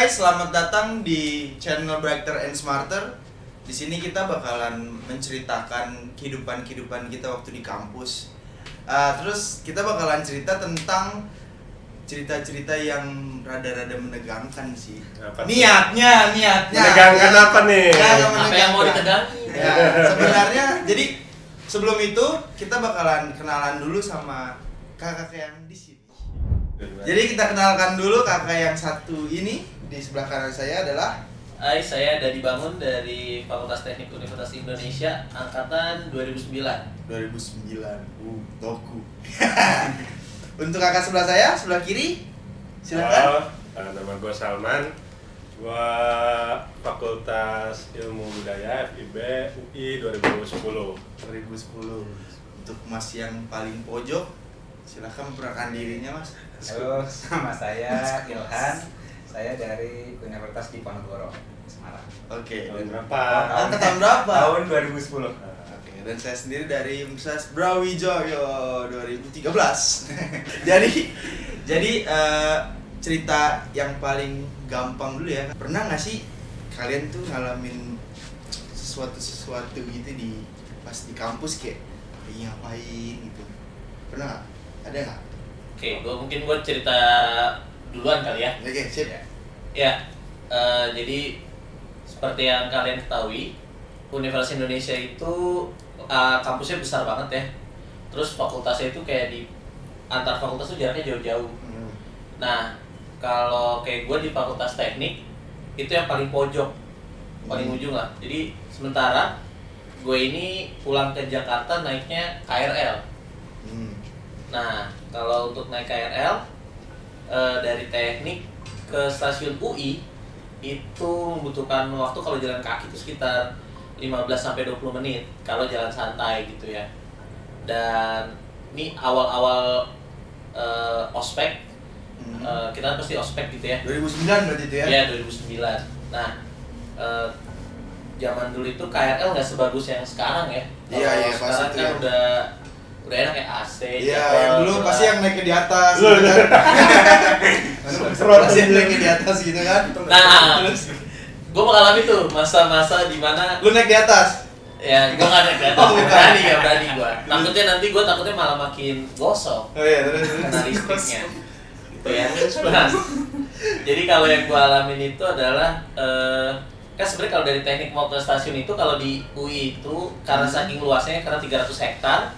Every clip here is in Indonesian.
guys, selamat datang di channel Brighter and Smarter. Di sini kita bakalan menceritakan kehidupan kita waktu di kampus. Terus kita bakalan cerita tentang cerita-cerita yang rada-rada menegangkan sih. Niatnya. Menegangkan apa nih? Apa yang mau ditegangin? Ya, sebenarnya jadi sebelum itu kita bakalan kenalan dulu sama kakak yang di sini. Jadi kita kenalkan dulu kakak yang satu ini. Di sebelah kanan saya adalah Hai, saya Dadi Bangun dari Fakultas Teknik Universitas Indonesia angkatan 2009. 2009. Toku. Untuk kakak sebelah saya, sebelah kiri, silakan. Halo, nama gue Salman. Gue Fakultas Ilmu Budaya FIB UI 2010. Untuk Mas yang paling pojok, silakan memperkenalkan dirinya, Mas. Halo, sama saya Ilhan. Saya dari Universitas Diponegoro, Semarang. Oke. Tahun dan- berapa? Angkatan berapa? Tahun 2010. Oke, dan saya sendiri dari Universitas Brawijaya 2013. jadi cerita yang paling gampang dulu ya. Pernah nggak sih kalian tuh ngalamin sesuatu gitu di pas di kampus kayak ngapain gitu? Pernah nggak? Ada nggak? Oke, gue cerita duluan kali ya. Oke, sip. Ya, jadi seperti yang kalian ketahui, Universitas Indonesia itu kampusnya besar banget ya. Terus fakultasnya itu kayak di antar fakultas tuh jaraknya jauh-jauh. Nah, kalau kayak gue di Fakultas Teknik itu yang paling pojok, paling ujung lah. Jadi sementara gue ini pulang ke Jakarta naiknya KRL. Nah, kalau untuk naik KRL dari Teknik ke stasiun UI itu membutuhkan waktu kalau jalan kaki itu sekitar 15-20 menit kalau jalan santai gitu ya. Dan ini awal-awal ospek, kita pasti ospek gitu ya. 2009 berarti itu ya? Iya, 2009. Nah, zaman dulu itu KRL nggak sebagus yang sekarang ya. Iya, Kalau pas sekarang itu kan ya. udah enak kayak AC. Iya, jadwal, yang dulu gerak. pasti yang naik di atas Lu, gitu kan. Pasti yang naik di atas gitu kan. Nah, Terus gue mengalami tuh masa-masa di mana lu naik di atas. ya gue nggak naik ke atas, Oh, bukan. nggak berani gue. Takutnya malah makin gosong Oh iya, terus kena listriknya, gitu ya. Nah, jadi kalau yang gue alamin itu adalah kan sebenarnya kalau dari Teknik mau ke stasiun itu kalau di UI itu karena saking luasnya karena 300 hektar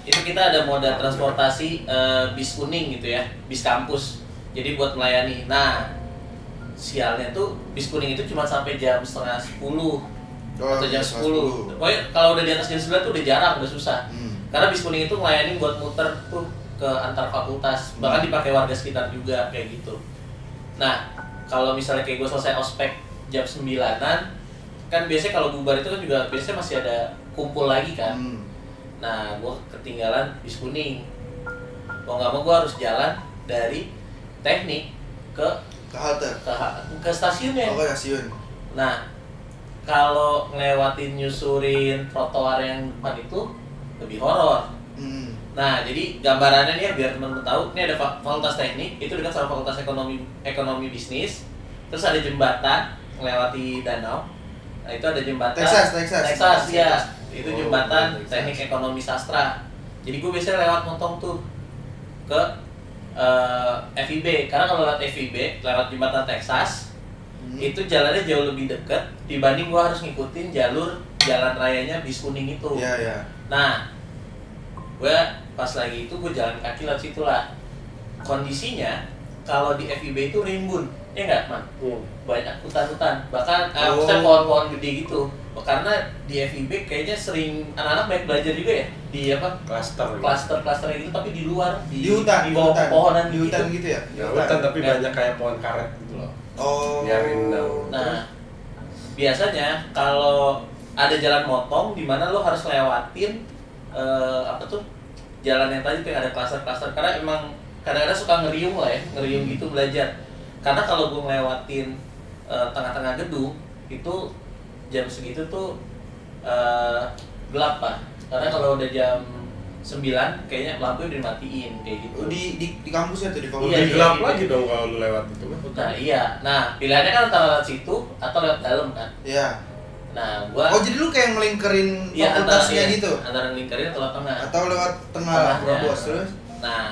itu kita ada moda transportasi bis kuning gitu ya, bis kampus. Jadi buat melayani. Nah, sialnya tuh bis kuning itu cuma sampai jam setengah 10 atau jam 10. Pokoknya kalau udah di atas jam 9 tuh udah jarang, udah susah. Karena bis kuning itu melayani buat muter tuh ke antar fakultas, bahkan dipakai warga sekitar juga kayak gitu. Nah, kalau misalnya kayak gue selesai ospek jam 9-an, kan biasanya kalau bubar itu kan juga biasanya masih ada kumpul lagi kan. Nah, gue ketinggalan bis kuning. Mau nggak mau gue harus jalan dari Teknik ke halte. ke stasiunnya. Oh, ke stasiun. Nah, kalau ngelewatin nyusurin trotoar yang depan itu lebih horor. Nah, jadi gambarannya nih ya biar teman-teman tahu, ini ada Fakultas Teknik, itu dekat sama Fakultas Ekonomi Bisnis. Terus ada jembatan melewati danau. Nah, itu ada jembatan Texas ya. Itu jembatan Teknik Ekonomi Sastra. Jadi gue biasanya lewat motong tuh ke FIB, karena kalau lewat FIB, lewat jembatan Texas, itu jalannya jauh lebih dekat dibanding gue harus ngikutin jalur jalan rayanya bis kuning itu. Iya. Nah, gue pas lagi itu gue jalan kaki lewat situ lah. Kondisinya kalau di FIB itu rimbun, ya nggak, Man? Banyak hutan-hutan, bahkan maksudnya pohon-pohon gede gitu. Karena di FIB kayaknya sering anak-anak banyak belajar juga ya di apa? Klaster gitu, tapi di luar Di hutan, di bawah pepohonan di hutan gitu ya? Di hutan tapi banyak kayak pohon karet gitu loh. Oh. Biar rindang. Nah, biasanya kalau ada jalan motong di mana lo harus lewatin jalan yang tadi tuh yang ada klaster-klaster, karena emang kadang-kadang suka ngeriung lah ya, ngeriung gitu belajar. Karena kalau gue ngelewatin tengah-tengah gedung itu jam segitu tuh gelap, Pak. Karena kalau udah jam 9 kayaknya lampunya udah dimatiin kayak gitu. Oh, di kampusnya tuh di Iya, fakultas. Lebih iya, gelap iya. lagi dong kalau lu lewat itu mah. Nah iya, nah pilihannya kan antara lewat situ atau lewat dalam kan. Iya. Nah gua Oh, jadi lu kayak ngelingkerin iya, fakultasnya iya, gitu? antara lingkarin atau lewat tengah. Atau lewat tengah Tengahnya. bos terus? Nah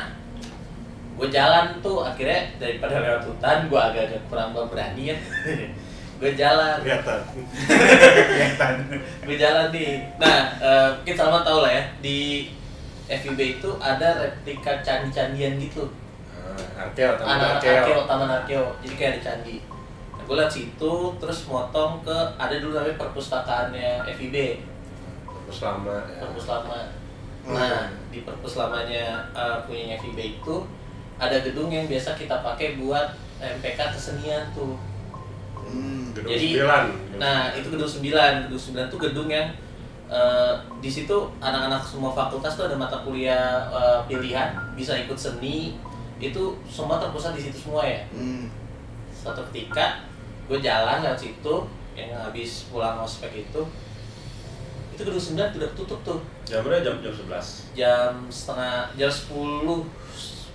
gue jalan tuh akhirnya daripada lewat hutan gue agak-agak kurang berani ya. Gue jalan. Kelihatan. Gue jalan nih. Nah, mungkin Salman tahu lah ya, di FIB itu ada replika candi-candian gitu. Arkeo, taman Anak-anak arkeo. arkeo, taman arkeo. Jadi kayak ada candi. Nah, gue liat situ, terus motong ke ada dulu namanya perpustakaannya FIB, Terus lama. Ya. perpus lama. Hmm. Nah, di perpus lamanya punyanya FIB itu ada gedung yang biasa kita pakai buat MPK kesenian tuh. Gedung Jadi, 9. Nah, itu gedung 9. Gedung 9 tuh gedung yang di situ anak-anak semua fakultas tuh ada mata kuliah pilihan, bisa ikut seni. Itu semua terpusat di situ semua ya. Suatu ketika gue jalan lewat situ yang habis pulang ospek itu gedung 9 udah tutup tuh. Jam berapa? Jam 11. Jam 10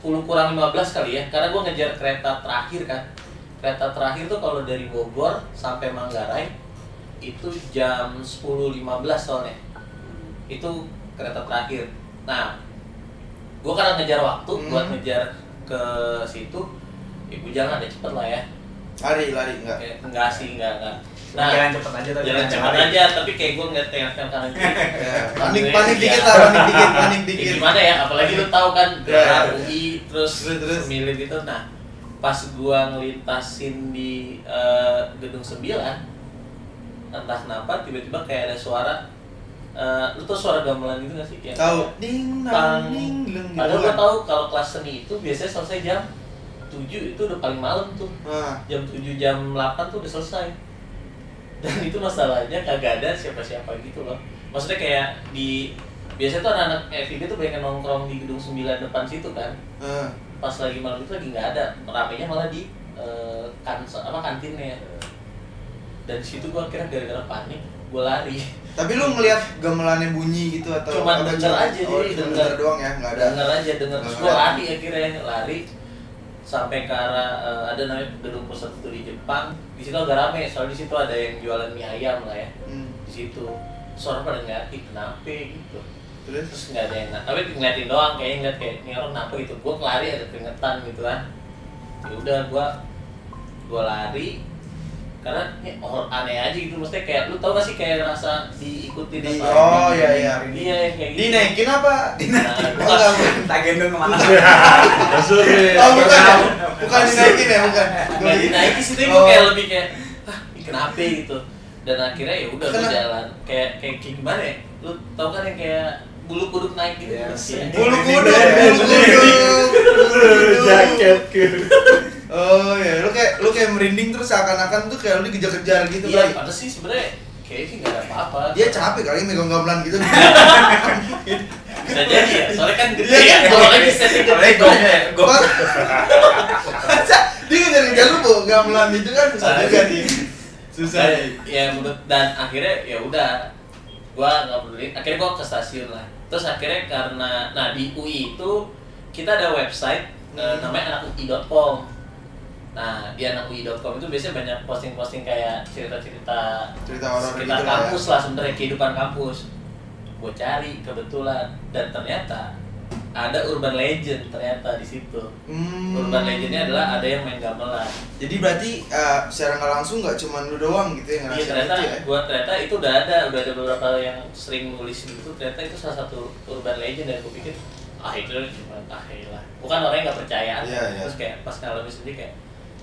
kurang 15 kali ya. Karena gue ngejar kereta terakhir kan. Kereta terakhir tuh kalau dari Bogor sampai Manggarai itu jam 10.15 soalnya. Itu kereta terakhir. Nah, gue karena ngejar waktu buat ngejar ke situ, ya gue jalan ada cepet lah ya. Lari enggak? Enggak sih, enggak. Nah, Jalan cepet aja tapi jalan cepet aja, tapi kayak gue ngeliat tengah kanan kiri. Ya, panik dikit lah, panik Ya, dikit. gimana ya, apalagi lu tahu kan Ya. UI terus milih gitu. Nah, pas gua ngelintasin di gedung 9, entah kenapa tiba-tiba kayak ada suara, lu tau suara gamelan gitu gak sih? Yang Tahu. kayak Ding tang. dang ding leng gitu. Padahal gua kan. tahu kalau kelas seni itu biasanya selesai jam 7, itu udah paling malam tuh. Nah, Jam 7, jam 8 tuh udah selesai. Dan itu masalahnya kagak ada siapa-siapa gitu loh. Maksudnya kayak biasanya tuh anak-anak FIB tuh banyak yang nongkrong di gedung 9 depan situ kan. Pas lagi malam itu lagi nggak ada, ramenya malah di kantinnya. Dan di situ gua akhirnya gara-gara panik gua lari. tapi lu ngelihat gamelannya bunyi gitu atau Cuma apa, denger aja, oh, jadi cuma denger. denger doang ya, nggak ada. Denger aja terus gua lari akhirnya lari sampai ke arah ada namanya gedung pusat itu di Jepang. Di situ agak rame soalnya di situ ada yang jualan mie ayam lah ya. Di situ suara pada ngeliatin kenapa gitu. Terus nggak ada yang tapi ngeliatin doang, kayaknya ngeliat kayak ini orang kenapa gitu. Gua lari ada keringetan gitu kan. Ya udah gua lari karena ini aneh aja gitu, maksudnya kayak lu tau gak sih kayak rasa diikutin apa? Oh iya. Iya kayak gitu. Dinaikin apa? Nah, Oh, enggak, tak gendong kemana? Masuk nih. oh bukan dinaikin ya, bukan. nggak dinaikin sih, tapi gue kayak lebih kayak ini kenapa gitu. Dan akhirnya ya udah gue jalan kayak gimana ya, lu tau kan yang kayak bulu kuduk naik gitu. Yes. Bulu kuduk. Jaket ke. Oh iya, lu kayak merinding terus seakan-akan tuh kayak lu dikejar-kejar gitu Iya, kali. padahal sih sebenarnya kayak sih nggak ada apa-apa. Dia capek kali megang gamelan gitu. Bisa jadi ya, soalnya kan gede Iya, ya, kan? kalau lagi setnya Apalagi gede. gongnya Masa dia ngejar-ngejar lu bawa gamelan itu kan susah juga nih. Susah. Ya menurut, dan akhirnya ya udah gua nggak peduli, akhirnya gua ke stasiun lah. Terus akhirnya karena di UI itu kita ada website namanya anakui.com. Nah, di anakui.com itu biasanya banyak posting-posting kayak cerita-cerita horor sekitar gitu kampus lah, sebenarnya kehidupan kampus. Gue cari kebetulan dan ternyata ada urban legend ternyata di situ. Urban legendnya adalah ada yang main gamelan. Jadi berarti secara nggak langsung nggak cuma lu doang gitu yang Iya, ngerasain ternyata itu ya? ternyata itu udah ada beberapa yang sering nulis gitu. Ternyata itu salah satu urban legend dan gue pikir itu cuma lah. Bukan orang yang nggak percaya. Iya, iya. Terus kayak pas ngalamin sendiri kayak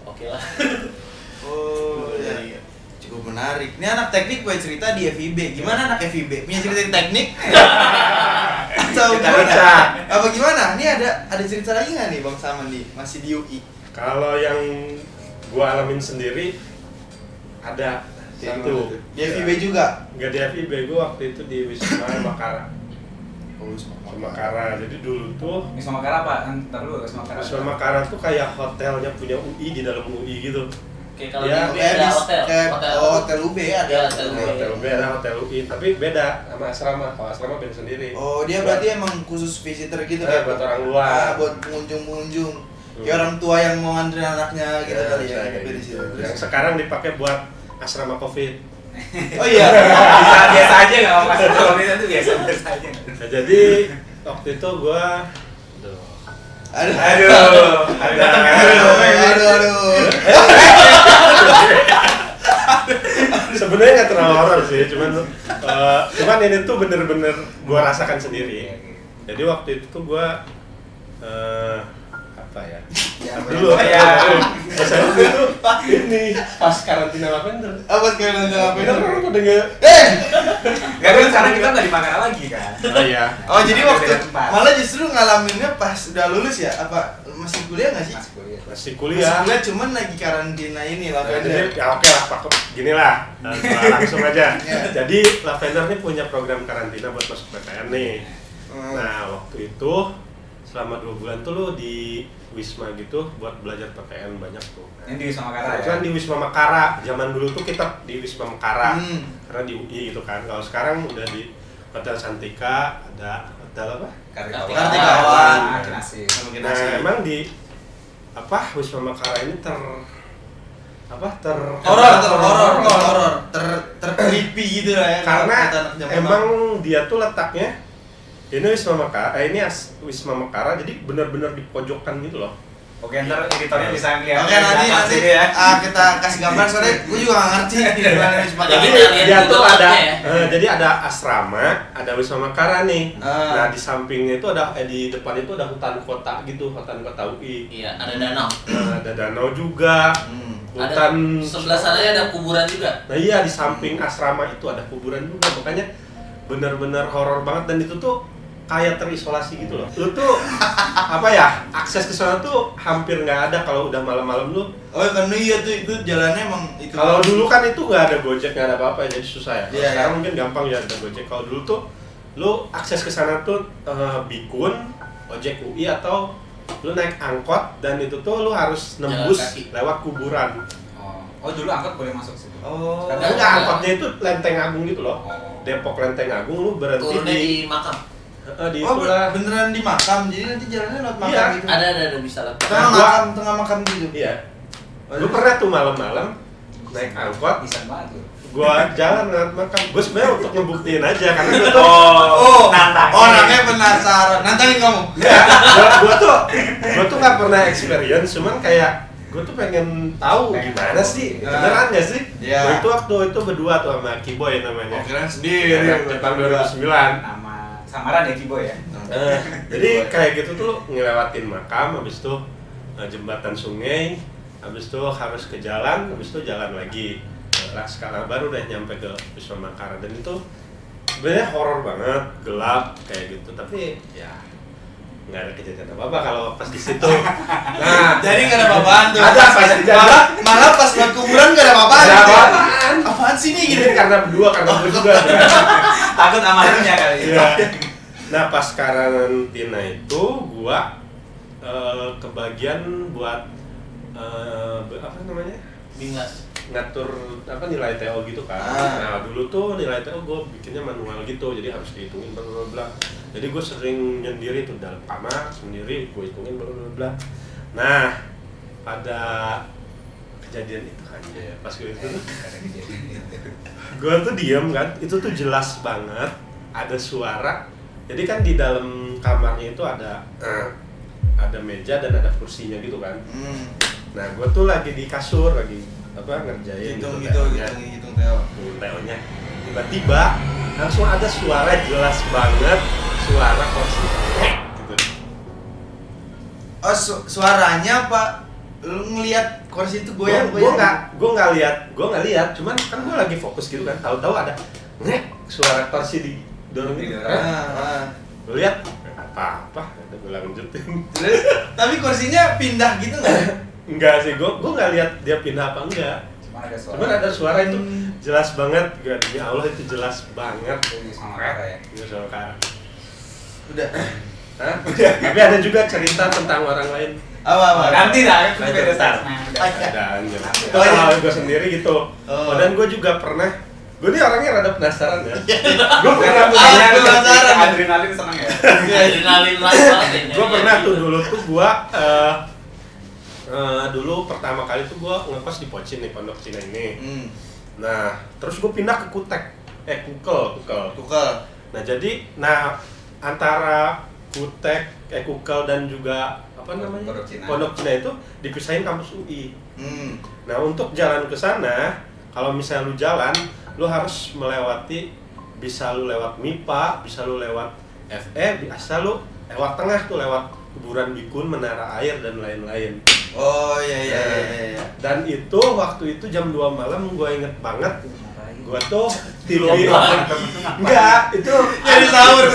oke lah. Oh iya. Cukup menarik. Ini anak teknik gue cerita di FIB. Gimana anak FIB? Punya cerita di teknik? Atau gimana? Apa gimana? Ini ada cerita lagi nggak nih Bang Saman nih? Masih di UI? Kalau yang gua alamin sendiri ada Kayak satu. gimana tuh? Di FIB juga? Enggak di FIB, gua waktu itu di Wisma Makara. Oh, Wisma Makara. Jadi dulu tuh Wisma Makara apa? Ntar dulu Wisma Makara. Wisma Makara tuh kayak hotelnya punya UI di dalam UI gitu. Oke, kalau Ya, di UB ada hotel. Hotel UB ada. Iya, hotel UB. Hotel UB ada hotel UI, tapi beda sama asrama. Kalau asrama beda sendiri. Oh, dia berarti emang khusus visitor gitu Buat orang luar. buat pengunjung-pengunjung. Kayak orang tua yang mau ngantri anaknya gitu kali ya. kayak Tapi di gitu. situ. Yang sekarang dipakai buat asrama COVID. Oh iya. Biasa aja nggak apa-apa. Kalau itu biasa aja. Nah, jadi waktu itu gua Aduh. Aduh. sebenarnya nggak terlalu horor sih, cuman ini tuh bener-bener gua rasakan sendiri. Jadi waktu itu tuh gua apa ya? Dulu saya itu ini pas karantina lavender. Apa sekarang anda Bener ngapain? kan udah nggak? Nggak kan sekarang kita nggak di Makassar lagi kan. Oh iya. Oh jadi waktu Beda tempat. malah justru ngalaminnya pas udah lulus ya? Apa masih kuliah nggak sih? Masih kuliah. Masih Masih kuliah. kuliah cuman lagi karantina ini Nah, lavender. jadi ya oke lah Pak, gini lah, langsung aja. Iya. Jadi Lavender nih punya program karantina buat masuk PTN nih. Nah waktu itu selama 2 bulan tuh lo di Wisma gitu buat belajar PTN banyak tuh. Ini di Wisma Makara ya. Kan di Wisma Makara, zaman dulu tuh kita di Wisma Makara, Hmm. karena di UI gitu kan. Kalau sekarang udah di Hotel Santika, ada hotel apa? Kartikawan. Kinasi. Nah emang di Wisma Makara ini horor, creepy gitu lah ya. karena kata anak zaman emang now. dia tuh letaknya ini Wisma Makara, Wisma Makara jadi benar-benar di pojokan gitu loh. Oke, ntar editornya bisa ngeliat. Oke nanti ya. kita kasih gambar soalnya gue juga nggak ngerti gimana Wisma Jadi Makara. kalian Dia tuh Google ada, Mapsnya ya? jadi ada asrama, ada Wisma Makara nih. Ah. Nah di sampingnya itu ada, di depan itu ada hutan kota gitu, hutan kota UI. Iya, ada danau. Nah, ada danau juga, hutan. Ada sebelah sananya ada kuburan juga. Nah iya di samping asrama itu ada kuburan juga, makanya benar-benar horor banget dan itu tuh kayak terisolasi gitu loh. Lu tuh akses ke sana tuh hampir nggak ada kalau udah malam-malam lu. Oh karena iya tuh itu jalannya emang itu. Kalau dulu kan itu nggak ada Gojek, nggak ada apa-apa, jadi susah ya. Iya, Sekarang iya. mungkin gampang ya ada Gojek. Kalau dulu tuh lu akses ke sana tuh Bikun, ojek UI atau lu naik angkot dan itu tuh lu harus nembus Jalan kaki. lewat kuburan. Oh dulu angkot boleh masuk situ. Oh. Karena enggak, angkotnya itu Lenteng Agung gitu loh. Oh. Depok Lenteng Agung lu berhenti Turunnya di di makam. di Oh itulah. beneran di makam, jadi nanti jalannya lewat makam Iya. gitu. Ada bisa lah. Tengah makam gitu. Iya. Lu pernah tuh malam-malam naik angkot, Bisa banget tuh. gua jalan lewat makam. Gua sebenarnya untuk ngebuktiin aja karena gua tuh Orangnya penasaran. Nantangin kamu. gua tuh nggak pernah experience, cuman kayak gua tuh pengen tahu gimana sih, beneran nggak sih? Iya. Gua itu waktu itu berdua tuh sama Kiboy namanya. Kirain sendiri. Anak Jepang 2009. Nama samaran ya Kibo ya. Jadi kayak gitu tuh ngelewatin makam, habis itu jembatan sungai, habis itu harus ke jalan, habis itu jalan lagi. Nah, sekarang baru udah nyampe ke Wisma Makara dan itu sebenarnya horor banget, gelap kayak gitu, tapi ya nggak ada kejadian apa-apa kalau pas di situ. Nah, Jadi nggak ada apa-apaan tuh. Ada pas di jalan. Malah pas buat kuburan nggak ada apa-apaan. Ada gitu. apaan? Apaan sih nih gitu? Ini karena berdua, karena gue juga. Takut amarnya kali. Iya. Nah pas karantina itu gua kebagian buat apa namanya, Bingas. ngatur apa nilai TO gitu kan. Nah dulu tuh nilai TO gua bikinnya manual gitu, jadi harus dihitungin bla bla bla. Jadi gua sering nyendiri tuh dalam kamar sendiri, gua hitungin bla bla bla. Nah pada kejadian itu kan ya pas gue itu gua tuh diam kan, itu tuh jelas banget ada suara. Jadi kan di dalam kamarnya itu ada meja dan ada kursinya gitu kan. Nah, gue tuh lagi di kasur lagi ngerjain Hitung TO-nya. Tiba-tiba langsung ada suara jelas banget, suara kursi gitu. Oh suaranya apa? Lu ngelihat kursi itu goyang? Gue nggak lihat, cuman kan gue lagi fokus gitu kan. Tahu-tahu ada suara kursi di dorong gitu. Lu lihat apa? Gue lanjutin. Terus, tapi kursinya pindah gitu nggak? Enggak sih, gue nggak lihat dia pindah apa enggak. Cuman ada suara itu jelas banget, demi Allah itu jelas banget. Ini sama Makara ya. Ini sama Makara. Udah. Hah? Tapi ada juga cerita tentang orang lain. Apa? Nanti dah, itu Lanjut, beda ntar. segmen. Dan Nanti. kalau gue sendiri gitu. Oh. Dan gue juga pernah, gue nih orangnya rada penasaran ya. Gue pernah tuh, Ah, lu penasaran. Adrenalin seneng ya. Adrenalin banget. gue pernah tuh dulu tuh gue dulu pertama kali tuh gue ngekos di Pocin nih, Pondok Cina ini. Nah, terus gue pindah ke Kutek, Kukel. Tukar. Nah jadi, antara Kutek, Kukel dan juga apa namanya Pondok Cina. itu dipisahin kampus UI. Hmm. Nah untuk jalan ke sana, kalau misalnya lu jalan, lu harus melewati, bisa lu lewat MIPA, bisa lu lewat FE, bisa lu lewat tengah tuh, lewat kuburan Bikun, Menara Air dan lain-lain. Oh iya. Dan itu waktu itu jam 2 malam, gue inget banget. Gua tuh tidur enggak, itu Jadi sahur.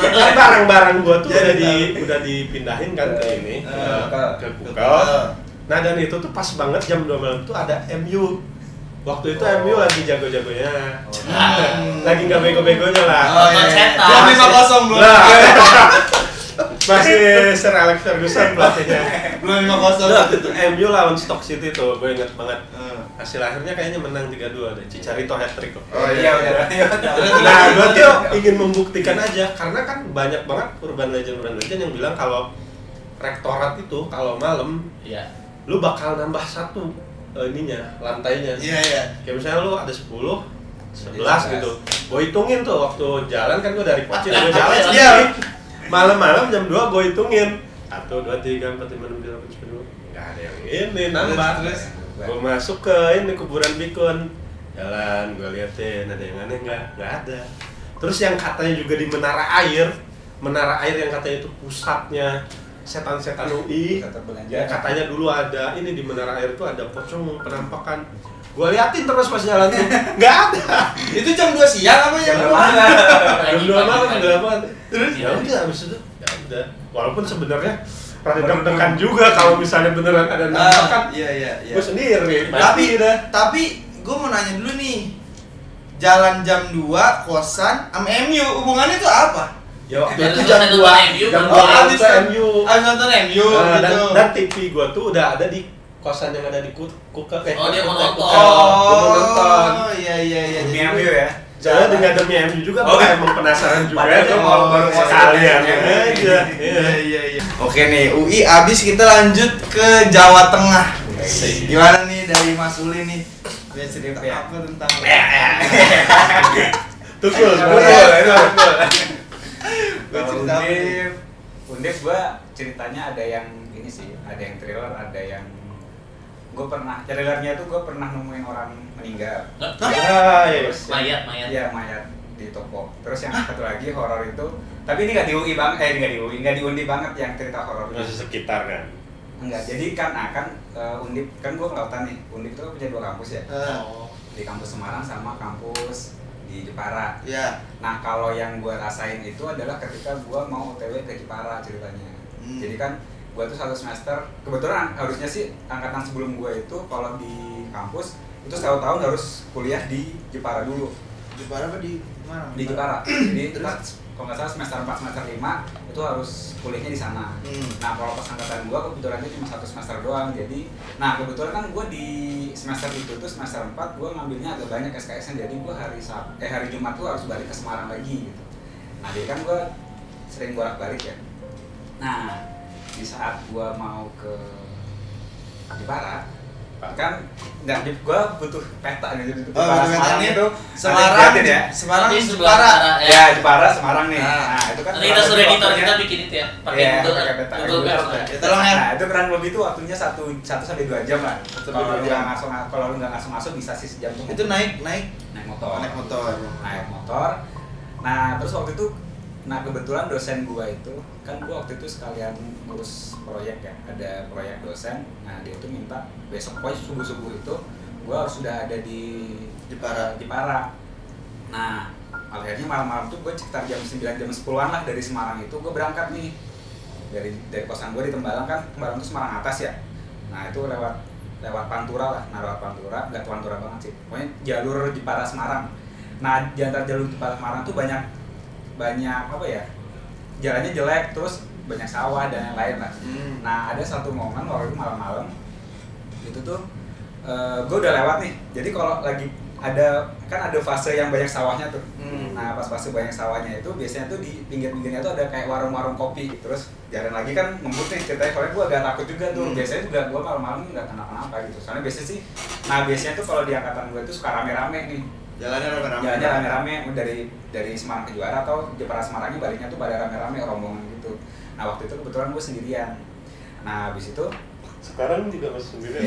kan barang-barang gua tuh udah dipindahin kan ke ini ke Kukel. Nah dan itu tuh pas banget jam 2 malam tuh ada MU. Waktu itu MU lagi jago-jagonya. Lagi nggak bego-begonya lah. Belum 5-0 belum. Nah, masih Sir Alex Ferguson pelatihnya. Belum 5-0. Waktu itu MU lawan Stoke City tuh, gue inget banget. Hasil akhirnya kayaknya menang 3-2 deh. Chicharito hat-trick kok. Oh iya udah. Nah, gue tuh ingin membuktikan aja, karena kan banyak banget urban legend yang bilang kalau rektorat itu kalau malam, Iya. lu bakal nambah satu lantainya. Iya. Kayak misalnya lu ada 10, 11 gitu. Gue hitungin tuh waktu jalan kan gue dari Pocin, gue jalan Iya. sendiri. Malam-malam jam 2 gue hitungin 1, 2, 3, 4, 5, 6, 7, 8, 9, 10. Nggak ada yang ini nambah. Terus? Gue masuk ke ini kuburan Bikun, jalan gue liatin ada yang aneh nggak ada. Terus yang katanya juga di Menara Air yang katanya itu pusatnya setan-setan UI. Ya, katanya dulu ada ini di Menara Air itu ada pocong penampakan. Gue liatin terus pas jalan tuh nggak ada. Itu jam 2 siang apa jam 2 Jam 2 malam nggak apa. Terus? Ya udah habis itu ya udah. Walaupun sebenarnya rada deg-degan juga kalau misalnya beneran ada penampakan. Iya. Gue sendiri. Tapi gue mau nanya dulu nih. Jalan jam 2 kosan sama MU hubungannya itu apa? Ya waktu Ada itu selesai jam 2 nonton MU, jam baru 2 habis itu MU. Abis nonton MU gitu. Dan TV gua tuh udah ada di kosan yang ada di Kukel. Oh, dia mau nonton. Gua mau nonton. Iya. Demi MU ya. Saya dengan demi MU juga, emang penasaran juga. Padahal tuh mau baru mau sekalian sekalian. aja. Iya. Oke nih, UI abis kita lanjut ke Jawa Tengah. Gimana nih dari Mas Uli nih? Biar cerita apa tentang Tukul. Gue Kalau cerita apa nih? Undip gua ceritanya ada yang ini sih, ada yang thriller, ada yang gue pernah thrillernya tuh gue pernah nemuin orang meninggal. Yes. Mayat. Iya, mayat di toko. Terus yang satu lagi horor itu, tapi ini nggak di UI banget, nggak di Undip banget yang cerita horor. Masih sekitar kan. Enggak, jadi kan Undip kan gue kelautan nih. Undip tuh punya 2 kampus ya. Di kampus Semarang sama kampus di Jepara. Iya. Nah kalau yang gue rasain itu adalah ketika gue mau OTW ke Jepara ceritanya. Jadi kan gue tuh 1 semester, kebetulan harusnya sih angkatan sebelum gue itu kalau di kampus itu setahun tahun harus kuliah di Jepara dulu. Jepara apa di mana? Di Jepara. Jadi kalau nggak salah semester 4, semester 5 itu harus kuliahnya di sana. Nah kalau pas angkatan gue kebetulan itu cuma 1 semester doang. Jadi, nah kebetulan kan gue di semester itu tuh semester 4 gue ngambilnya agak banyak SKS-nya. Jadi gue hari Jumat tuh harus balik ke Semarang lagi gitu. Nah jadi kan gue sering bolak-balik ya. Nah di saat gue mau ke Jepara kan nggak, gue butuh peta nih di Jepara Semarang itu Semarang ya. Semarang Tapi sebelah Jepara. utara, Ya Jepara Semarang nih. Nah, Nah itu kan Nanti kita suruh editor kita bikin itu ya. Pakai Iya, Google pakai peta. Google Maps. Ya, tolong ya. Nah itu kurang lebih itu waktunya 1 sampai 2 jam lah. sampai 2 jam. Kalau lu nggak langsung bisa sih sejam tuh. Itu naik motor. naik motor. Naik motor. Nah terus waktu itu, nah kebetulan dosen gua itu kan gua waktu itu sekalian ngurus proyek ya, ada proyek dosen. Nah dia tuh minta besok pokoknya subuh itu gua harus sudah ada di Jepara. Nah akhirnya malam-malam tuh gua sekitar jam 9 jam 10-an lah dari Semarang itu gua berangkat nih dari kosan gua di Tembalang kan. Tembalang itu Semarang atas ya. Nah itu lewat Pantura lah, lewat Pantura, nggak Pantura banget sih. Pokoknya jalur Jepara Semarang. Nah di antara jalur Jepara Semarang tuh banyak apa ya, jalannya jelek, terus banyak sawah dan lain-lain lah. Nah ada satu momen waktu itu malam-malam itu tuh gue udah lewat nih. Jadi kalau lagi ada fase yang banyak sawahnya tuh. Nah pas fase banyak sawahnya itu biasanya tuh di pinggir-pinggirnya tuh ada kayak warung-warung kopi. Terus jalan lagi kan ngebut nih ceritanya, soalnya gue agak takut juga tuh. Biasanya juga gue malam-malam nggak kenapa-napa gitu. Soalnya biasanya tuh kalau di angkatan gue tuh suka rame-rame nih. Jalannya rame-rame dari Semarang ke Juara atau Jepara Semarangnya baliknya tuh pada rame-rame rombongan gitu. Nah waktu itu kebetulan gue sendirian. Nah habis itu sekarang juga masih sendirian.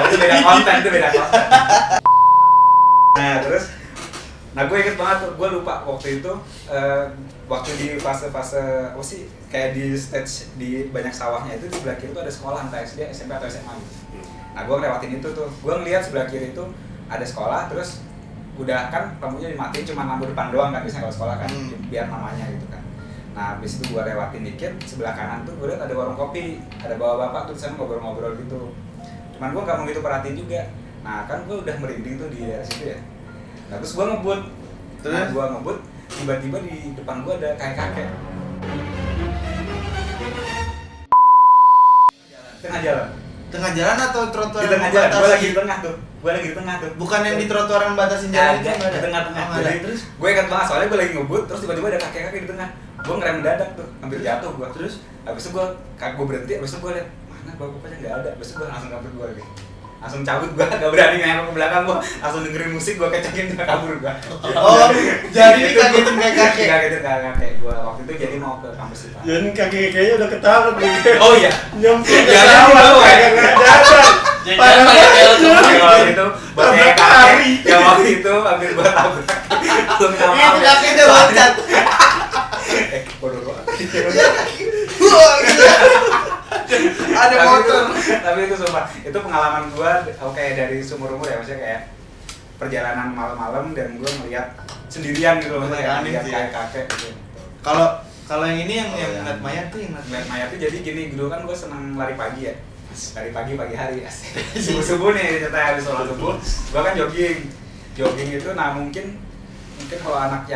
Itu beda konten. Nah gue inget banget tuh, gue lupa waktu itu waktu di fase-fase apa sih kayak di stage di banyak sawahnya itu di sebelah kiri tuh ada sekolah entah SD, SMP atau SMA gitu. Nah gue ngelewatin itu tuh, gue ngeliat sebelah kiri itu ada sekolah, terus udah kan lampunya dimatiin cuma lampu depan doang kan biasanya kalau sekolah kan biar namanya gitu kan. Nah habis itu gue lewatin dikit sebelah kanan tuh gue liat ada warung kopi, ada bapak-bapak tuh sana ngobrol-ngobrol gitu. Cuman gue gak mau gitu perhatiin juga. Nah kan gue udah merinding tuh di daerah situ ya. Nah terus gue ngebut. Nah gue ngebut, tiba-tiba di depan gue ada kayak kakek. Tengah jalan atau trotoar? Di tengah jalan, gue lagi di tengah tuh. Bukan yang di trotoar yang batasin jalan itu di tengah-tengah. Jadi terus gue ingat banget soalnya gue lagi ngebut, terus tiba-tiba ada kakek-kakek di tengah. Gue ngerem mendadak tuh, hampir jatuh gue. Terus habis itu gue berhenti, habis itu gue liat mana bapaknya nggak ada. Habis itu gue langsung kabur gue lagi. Langsung cabut gue, gak berani nengok ke belakang gue, langsung dengerin musik gue kecokin gue kabur gue. Oh, jadi dikagetin kayak kakek. Dikagetin kayak kakek gue waktu itu jadi mau ke kampus itu. Jadi kakek-kakeknya udah ketawa nih. Oh iya, nyempil ke ya, sawah kayak nggak ada. Jangan kayak waktu itu kayak kakek yang waktu itu hampir gue tabrak. Itu kakeknya loncat. Bodoh banget. Wah, gitu. Ada motor. Tapi itu sumpah, itu pengalaman gue kayak dari seumur-umur ya, maksudnya kayak perjalanan malam-malam dan gue ngeliat sendirian gitu loh, ngeliat kayak kakek gitu. Kalau yang ini yang ngeliat mayat tuh ngeliat mayat tuh jadi gini, dulu kan gue seneng lari pagi ya, lari pagi hari subuh nih, ceritanya habis sholat subuh gue kan jogging itu. Nah mungkin kalau anak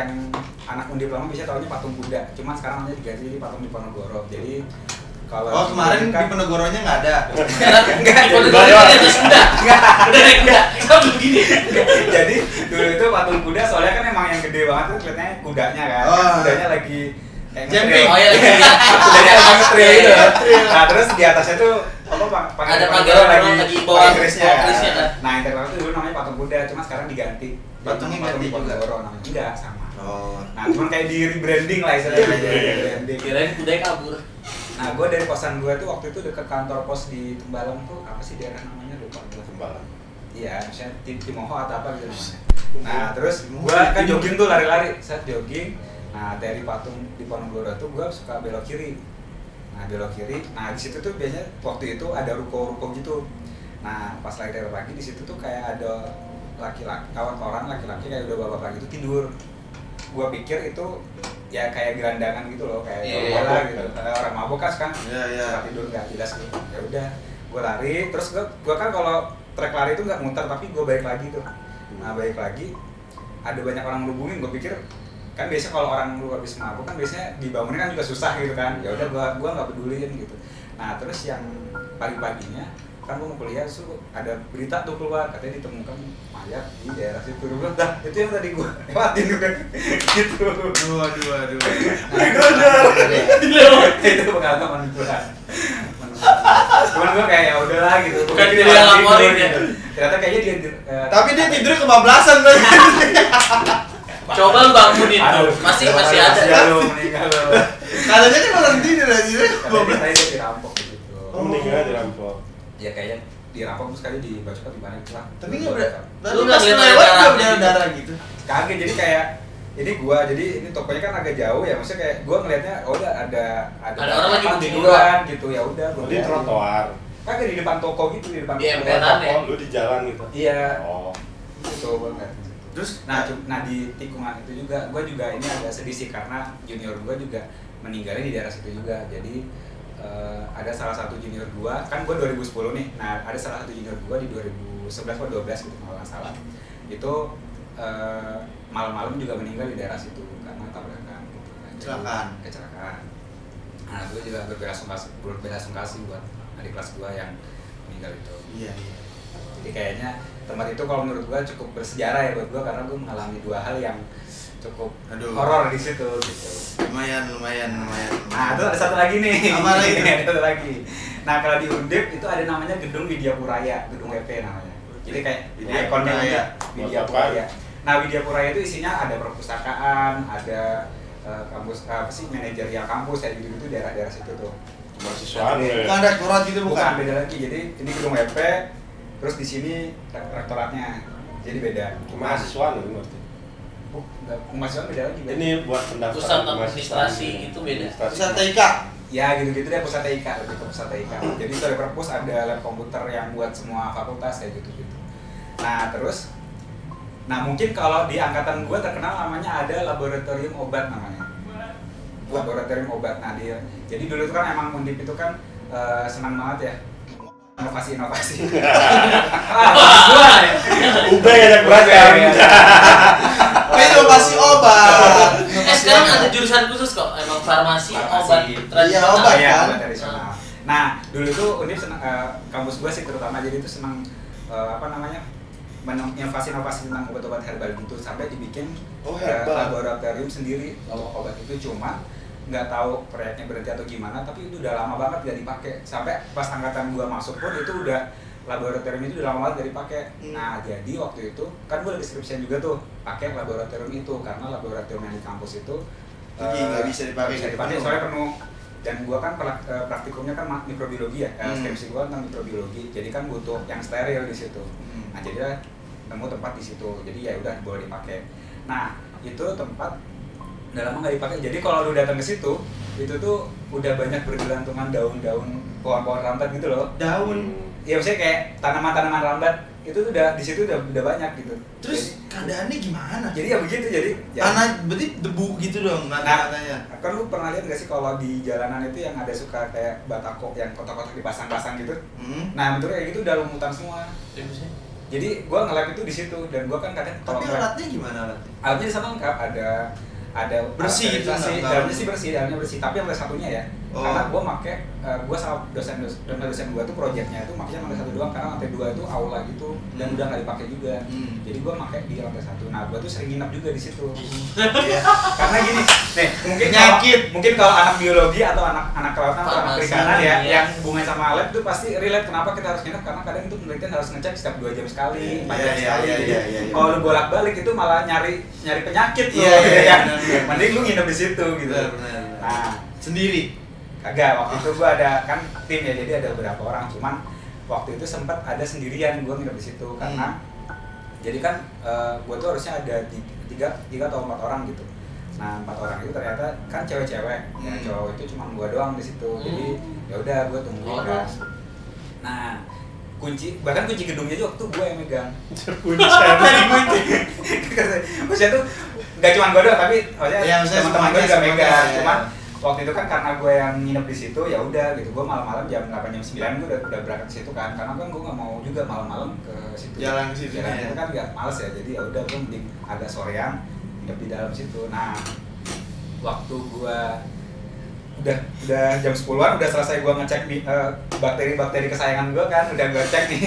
undip lama bisa taunya patung kuda, cuma sekarang namanya diganti jadi patung Diponegoro. Jadi kalau kemarin di Penegoronya nggak ada. Enggak, Diponegoro itu sudah naik kuda, kan begini. Jadi dulu itu patung kuda soalnya kan emang yang gede banget tuh kelihatannya kudanya kan. Kudanya lagi kayak jumping. Oh iya lagi. Kudanya lagi nge-trail gitu. Nah terus di atasnya tuh ada panggilan lagi bawa kerisnya kan. Nah internal itu dulu namanya patung kuda, cuma sekarang diganti. Patungnya ganti juga. Namanya enggak sama. Oh. Nah cuman kayak di rebranding lah istilahnya. Kirain kudanya kabur. Nah gue dari kosan gue tuh waktu itu deket kantor pos di Tembalang tuh apa sih daerah namanya, lupa gue. Tembalang. Iya, misalnya Timoho atau apa gitu namanya. Nah terus gue kan jogging tuh lari-lari, saat jogging. Nah dari patung Diponegoro tuh gue suka belok kiri. Nah di situ tuh biasanya waktu itu ada ruko-ruko gitu. Nah pas lagi dari pagi di situ tuh kayak ada kawan orang laki-laki kayak udah bapak gitu tidur. Gua pikir itu ya kayak gelandangan gitu loh, kayak bola gitu. Orang mabuk kan tidur nggak jelas gitu. Ya udah, gua lari, terus gua kan kalau trek lari itu nggak muter tapi gua balik lagi tuh. Nah balik lagi ada banyak orang ngelubungin. Gua pikir kan biasa kalau orang lu habis mabuk kan biasanya dibangunin kan juga susah gitu kan. Ya udah gua nggak peduliin gitu. Nah terus yang pagi-paginya kan gue mau kuliah, so ada berita tuh keluar katanya ditemukan mayat di daerah situ. Gue dah itu yang tadi gue lewatin kan gitu. Aduh. Itu pengalaman gue. Cuman gue kayak ya udahlah gitu. Bukan dia laporin ya. Ternyata kayaknya dia. Tapi dia tidurnya kebablasan berarti. Coba lu bangunin tuh, masih ada. Meninggal lo. Katanya kan orang tidur aja. Katanya dia dirampok gitu. Meninggal dirampok. Ya kayaknya dirampok terus kali dibacok di mana gitu lah. Tapi nggak berarti. Lu nggak Pas ngeliat lewat darah nggak berdarah gitu. Kaget, jadi kayak ini tokonya kan agak jauh ya, maksudnya kayak gua ngelihatnya udah ada orang lagi tiduran gitu, ya udah gua Di trotoar. kagak di depan toko gitu, di depan Di toko. emperan ya? Lu di jalan gitu. Iya, Oh. gitu banget. Terus Nah di tikungan itu juga gua juga ini agak sedih sih karena junior gua juga meninggalnya di daerah situ juga. Jadi ada salah satu junior gua, kan gua 2010 nih. Nah, ada salah satu junior gua di 2011 atau 12 gitu kalau nggak salah. Itu malam-malam juga meninggal di daerah situ karena tabrakan gitu. Kecelakaan. Nah gue juga berbelasungkawa buat adik kelas gue yang meninggal itu. Iya. Jadi kayaknya tempat itu kalau menurut gue cukup bersejarah ya buat gue, karena gue mengalami 2 hal yang cukup horor di situ gitu. Lumayan. Nah itu ada satu lagi nih. Apa lagi? Ada satu lagi. Nah kalau di Undip itu ada namanya Gedung Widyapuraya, Gedung WP namanya. Jadi kayak ikonnya aja Widyapuraya. Nah Widyapuraya itu isinya ada perpustakaan, ada kampus manajerial kampus kayak gitu daerah-daerah situ tuh. Mahasiswaan ya. Bukan rektorat gitu Bukan, beda lagi. Jadi ini gedung WP, terus di sini rektoratnya. Jadi beda. Mahasiswaan itu berarti. Mahasiswa beda lagi. Ini buat pendaftaran Pusat mahasiswa. administrasi itu beda. Pusat TIK. Ya gitu-gitu deh, pusat TIK, lebih ke pusat TIK. Jadi itu ada perpus, ada lab komputer yang buat semua fakultas kayak gitu-gitu. Nah terus, mungkin kalau di angkatan gue terkenal namanya ada laboratorium obat namanya. Laboratorium obat. Nah jadi dulu itu kan emang Undip itu kan senang banget ya inovasi. Gua ya. Ube banyak beragam. Inovasi obat. Sekarang ada jurusan khusus kok, emang farmasi. Obat tradisional. Iya, obat. Iya, kan? obat tradisional. Nah, dulu tuh Undip senang, kampus gue sih terutama jadi itu senang inovasi tentang obat-obat herbal gitu, sampai dibikin laboratorium sendiri obat itu, cuma nggak tahu proyeknya berhenti atau gimana, tapi itu udah lama banget gak dipakai. Sampai pas angkatan gua masuk pun itu udah laboratorium itu udah lama banget gak dipakai. Nah jadi waktu itu kan gua lagi skripsian juga tuh pakai laboratorium itu, karena laboratorium yang di kampus itu nggak bisa dipakai. Soalnya penuh. Dan gua kan praktikumnya kan mikrobiologi ya, skripsi gua tentang mikrobiologi, jadi kan butuh yang steril di situ. Nah jadilah nemu tempat di situ, jadi ya udah boleh dipakai. Nah itu tempat udah lama nggak dipakai, jadi kalau lu datang ke situ itu tuh udah banyak bergelantungan daun-daun pohon-pohon rambat gitu loh. Daun. Ya maksudnya kayak tanaman-tanaman rambat itu tuh udah di situ udah banyak gitu. Terus keadaannya gimana? Jadi ya begitu, jadi tanah berarti debu gitu dong katanya. Kan lu pernah lihat nggak sih kalau di jalanan itu yang ada suka kayak batako yang kotak-kotak dipasang-pasang gitu? Nah bentuknya kayak gitu udah lumutan semua. Jadi gua nge-lab itu di situ, dan gua kan kadang tapi alatnya gimana alatnya? Alatnya di sana lengkap, ada bersih gitu, dalamnya sih dalamnya bersih, tapi yang satunya ya. Karena gua make gua sama dosen gua tuh proyeknya itu makanya lantai 1 doang, karena lantai 2 itu aula gitu dan udah nggak dipakai juga. Jadi gua make di lantai 1. Nah, gua tuh sering nginep juga di situ. Karena gini, nih, mungkin kalau anak biologi atau anak kelautan atau anak perikanan ya, yang hubungannya sama lab itu pasti relate kenapa kita harus nginep, karena kadang itu penelitian harus ngecek setiap 2 jam sekali, 4 jam sekali. Kalau lu bolak-balik itu malah nyari penyakit loh, mending lu nginep di situ gitu. Nah, sendiri? Kagak, waktu itu gua ada kan tim ya, jadi ada beberapa orang, cuman waktu itu sempat ada sendirian gua nginep di situ karena jadi kan gua tuh harusnya ada 3 atau 4 orang gitu. Nah 4 orang itu ternyata kan cewek-cewek, ya cowok itu cuma gua doang di situ. Jadi ya udah gua tunggu kan. Nah bahkan kunci gedungnya juga waktu gua yang megang. Kunci. Maksudnya tuh nggak cuma gua doang, tapi maksudnya teman-teman gua juga megang. Cuman waktu itu kan karena gue yang nginep di situ, ya udah gitu, gue malam-malam jam 8 jam 9 gue udah berangkat ke situ kan, karena kan gue nggak mau juga malam-malam ke situ. Jalan ke situ. Jalan itu kan nggak males ya, jadi ya udah gue mending agak sorean nginep di dalam situ. Nah waktu gue udah jam 10-an udah selesai gue ngecek nih bakteri kesayangan gue kan, udah gue cek nih,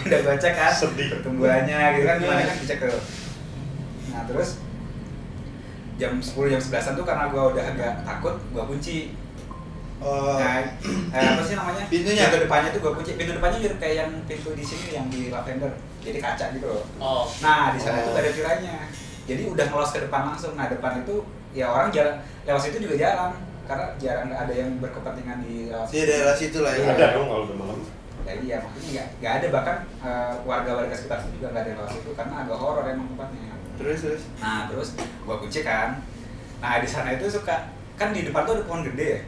udah gue cek kan pertumbuhannya gitu kan, gimana kan dicek tuh. Nah terus jam 10 jam 11-an tuh karena gue udah agak takut, gue kunci. Apa sih namanya? Pintunya? Pintu depannya tuh gue kunci. Pintu depannya mirip kayak yang pintu di sini yang di lavender, jadi kaca gitu loh. Nah di sana tuh gak ada tirainya, jadi udah ngelos ke depan langsung. Nah depan itu ya orang jalan lewat situ juga jarang, karena jarang ada yang berkepentingan di daerah situ lah ya. Ada dong kalau udah malam. Ya iya, makanya nggak ada, bahkan warga-warga sekitar situ juga nggak ada lewat situ karena agak horor emang tempatnya. Terus. Nah terus gua kunci kan. Nah di sana itu suka kan di depan tuh ada pohon gede ya.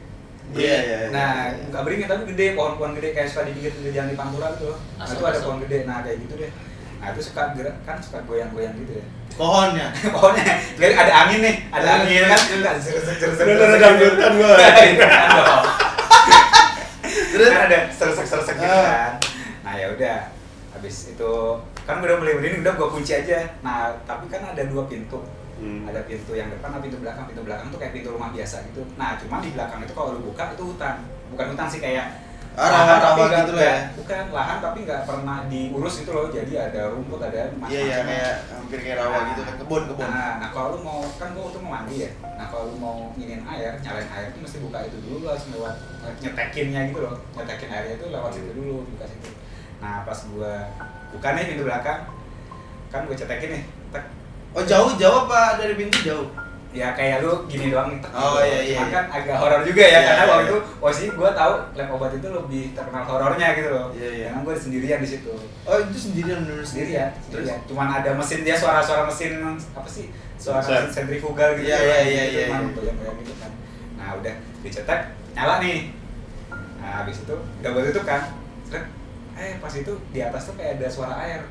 Iya. Nah nggak beringin tapi gede, pohon-pohon gede kayak suka di pinggir jalan di Pantura gitu loh. Nah itu ada pohon gede. Nah kayak gitu deh. Nah itu suka gerak kan, suka goyang-goyang gitu ya. Pohonnya. Jadi ada angin nih, ada angin kan. Udah dangdutan gua. Terus kan ada sersek-sersek gitu kan. Nah ya udah, habis itu kan udah mulai berdiri, udah gua kunci aja. Nah tapi kan ada 2 pintu. Ada pintu yang depan, ada pintu belakang. Pintu belakang tuh kayak pintu rumah biasa gitu. Nah, cuma di belakang itu kalau lu buka itu hutan. Bukan hutan sih, kayak rawa gitu lah ya. Bukan lahan tapi nggak pernah diurus itu loh. Jadi ada rumput, ada macam-macam. Iya, kayak hampir kayak rawa gitu kan, kebun. Nah, kalau lu mau, kan gua tuh mau mandi ya. Nah, kalau lu mau nginin air, nyalain air tuh mesti buka itu dulu, harus lewat nyetekinnya gitu loh. Nyetekin airnya itu lewat situ dulu, buka situ. Nah, pas gua buka nih pintu belakang, kan gua cetekin nih. Tek. Oh, jauh apa dari pintu jauh? Ya kayak lu gini doang. Oh iya. Cuman kan agak horor juga ya, Iya, karena iya. waktu itu posisi gue tahu lab obat itu lebih terkenal horornya gitu loh. Iya. Karena gue sendirian di situ. Oh, itu sendirian bener Sendirian. Terus? Cuman ada mesin dia, suara mesin apa sih? Suara Set. sentrifugal gitu. Iya. Bayang gitu kan. Nah, udah dicetak, nyala nih. Nah, habis itu udah gue tutup kan. Seret. Pas itu di atas tuh kayak ada suara air.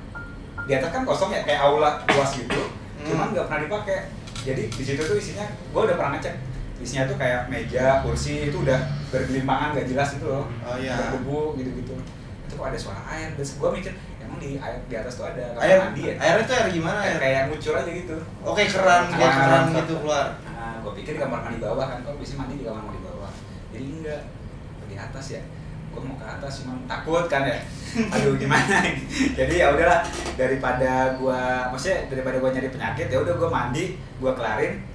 Di atas kan kosong ya, kayak aula luas gitu. Cuman nggak pernah dipakai. Jadi di situ tuh isinya, gue udah pernah ngecek, isinya tuh kayak meja, kursi itu udah bergelimpangan gak jelas gitu loh, Oh iya. berdebu gitu-gitu. Itu kok ada suara air, terus gue mikir emang di atas tuh ada kamar Air mandi ya? airnya tuh air gimana ya? Kayak ngucur aja gitu. Oke, keran gitu keluar. Nah, gue pikir di kamar mandi bawah kan, kalau biasanya mandi di kamar mandi bawah. Jadi enggak, di atas ya. Gue mau ke atas cuma takut kan ya. Aduh gimana ini. Jadi ya udahlah, daripada gue nyari penyakit, ya udah gue mandi, gue kelarin.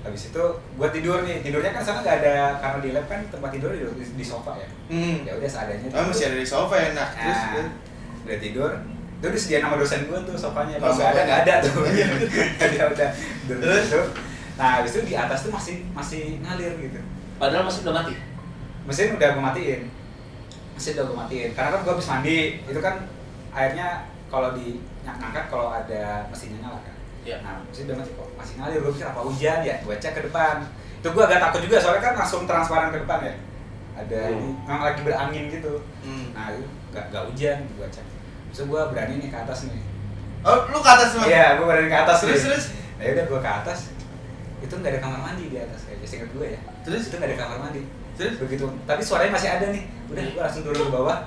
Habis itu gue tidur nih. Tidurnya kan sana nggak ada, karena di lab kan tempat tidur di sofa ya. Ya udah seadanya. Oh, masih ada di sofa ya, nah. Terus udah tidur. Itu disediain sama dosen gue tuh sofanya. Oh, Kalau nggak ada tuh. Udah Terus? Nah, habis itu di atas tuh masih ngalir gitu. Padahal masih udah mati. Mesin udah gue matiin. Karena kan gue habis mandi, itu kan airnya kalau ngangkat kalau ada mesinnya nyala kan. Iya. Nah, mesin udah mati kok masih ngalir. Gue pikir apa hujan ya? Gue cek ke depan. Itu gue agak takut juga soalnya kan langsung transparan ke depan ya. Ada ini memang lagi berangin gitu. Nah, itu gak hujan, gue cek. Terus gue berani nih ke atas nih. Oh, lu ke atas semua? Iya, gue berani ke atas. Terus? Nah, udah gue ke atas. Itu nggak ada kamar mandi di atas kayak seingat gue ya. Terus? Itu nggak ada kamar mandi. Terus? Begitu, tapi suaranya masih ada nih. Udah, gue langsung turun ke bawah.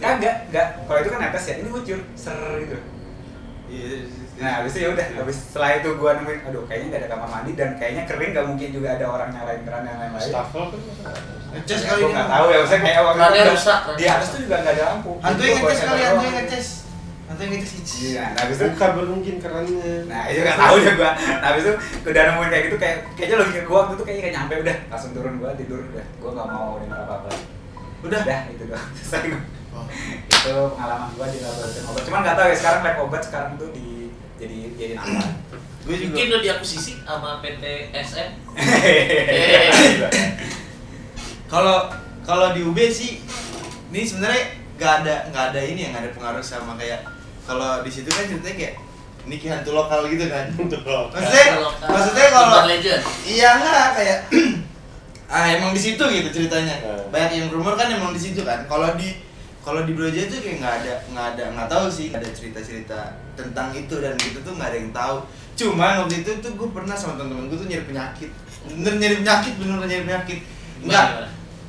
Kagak. Kalau itu kan netes ya, ini ngucur, ser gitu. Iya. Nah, habis itu ya udah. Habis setelah itu gue nemuin, aduh kayaknya nggak ada kamar mandi dan kayaknya kering, nggak mungkin juga ada orang nyalain keran yang lain-lain. Stafel kan masa nggak ada? Ngecas Ya, kali gue ini. nggak tahu ya, maksudnya kayak waktu Kerannya itu rusak. di atas tuh juga nggak ada lampu. Hantu Jadi yang gua ngecas bawa kali, senter hantu doang. yang ngecas. Hantu yang ngecas. Iya, nah habis itu Bukan mungkin kerannya. nah itu nggak tahu deh gua. Nah habis itu udah nemuin kayak gitu, kayaknya logika gua waktu itu kayaknya nggak nyampe, udah langsung turun gua tidur udah. Gua nggak mau dengar apa-apa. Udah. Itu doang. Selesai gua. Oh. Itu pengalaman gua di laboratorium obat. Cuman nggak tahu ya sekarang lab obat sekarang tuh jadi apa. Gue juga. Mungkin udah diakuisisi sama PT SM. Kalau di UB sih, ini sebenarnya nggak ada ini yang nggak ada pengaruh sama kayak kalau di situ kan ceritanya kayak ini kayak hantu lokal gitu kan. Maksudnya kalau Urban Legend. iya nggak kayak emang di situ gitu ceritanya. Banyak yang rumor kan emang di situ kan. Kalau di Broja itu kayak nggak tahu sih, nggak ada cerita-cerita tentang itu dan gitu tuh nggak ada yang tahu. Cuman waktu itu tuh gue pernah sama temen-temen gue tuh nyari penyakit. Bener nyari penyakit.